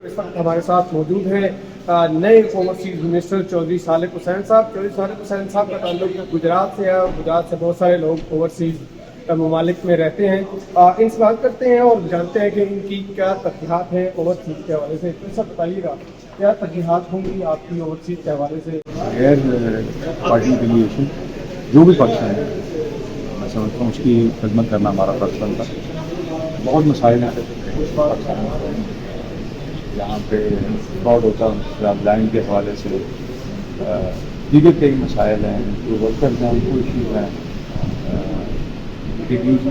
اس وقت ہمارے ساتھ موجود ہیں نئے اوورسیز منسٹر چودھری صالح حسین صاحب. چودھری صالح حسین صاحب کا تعلق گجرات سے ہے اور گجرات سے بہت سارے لوگ اوورسیز ممالک میں رہتے ہیں. ان سے بات کرتے ہیں اور جانتے ہیں کہ ان کی کیا ترجیحات ہیں اوورسیز کے حوالے سے. تو سب بتائیے گا کیا ترجیحات ہوں گی آپ کی اوورسیز کے حوالے سے؟ غیر پارٹی افیلیشن جو بھی پاکستان ہے میں سمجھتا ہوں اس کی خدمت کرنا ہمارا فرض بنتا ہے. بہت مسائل ہیں پاکستان میں جہاں پہ فراڈ ہوتا ہے لائن کے حوالے سے، دیگر کئی مسائل ہیں جو ورکرز ہیں ان کو ایشوز ہیں، ریویوز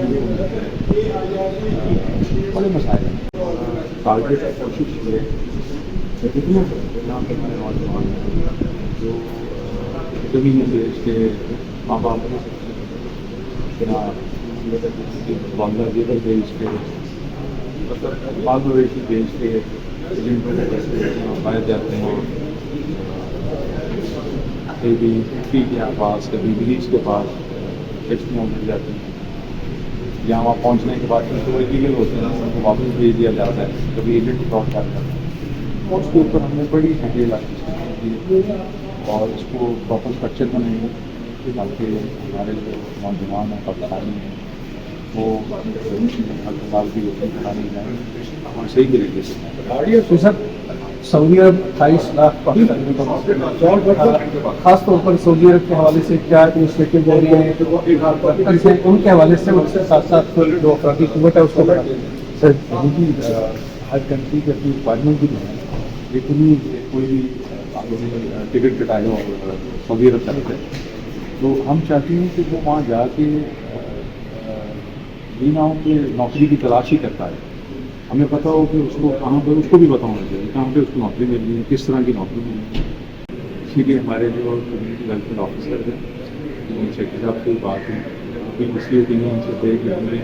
بڑے مسائل ہیں. ٹارگیٹ کوشش یہ ہے کہ یہاں پہ ہمارے نوجوان ہیں جو زمینیں بیچ کے ماں باپ والدہ زیور بیچ کے بال مویشی بیچ کے ایجنٹوں کے پیسے پائے جاتے ہیں. کبھی فی کے پاس کبھی بلیچ کے پاس کشتیاں مل جاتی ہیں، یا وہاں پہنچنے کے بعد جو ایلیگل ہوتے ہیں ان کو واپس بھیج دیا جاتا ہے. کبھی ایجنٹ فراڈ کر جاتا ہے اور اس کے اوپر ہم نے بڑی ڈیٹیل کی اور اس کو پراپر اسٹرکچر بنائیں گے تاکہ ہمارے جو نوجوان ہیں پاکستانی ہیں وہ ہسپتال کی کھانی جائیں اور صحیح طریقے سے. سر سعودی عرب 28 لاکھ پاکستانی کو خاص طور پر سعودی عرب کے حوالے سے کیا انیشیٹو ہو رہی ہیں ان کے حوالے سے اس کے ساتھ ساتھ جو افرادی قوت ہے اس کو بڑھا دیں گے. سر ہر کنٹری کی اپنی ریکوائرمنٹ بھی ہے، لیکن کوئی بھی ٹکٹ کٹائے اور سعودی عرب چلتے ہیں تو ہم چاہتے ہیں کہ وہ وہاں جا کے یہ نہ ہو کہ نوکری کی تلاش ہی کرتا ہے. ہمیں پتہ ہو کہ اس کو کہاں پہ، اس کو بھی پتہ ہونا چاہیے کہاں پہ اس کو نوکری ملنی ہے، کس طرح کی نوکری ملنی ہے. اسی لیے ہمارے جو کمیونٹی ویلفیئر آفیسر ہیں سیکٹری صاحب سے بات ہوئی کہ اس لیے ان سے تھے کہ ہمیں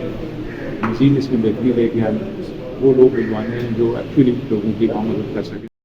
مزید اس میں بہتری لے کے آئیں وہ لوگ بھجوانے ہیں جو ایکچولی لوگوں کی مدد کر سکیں.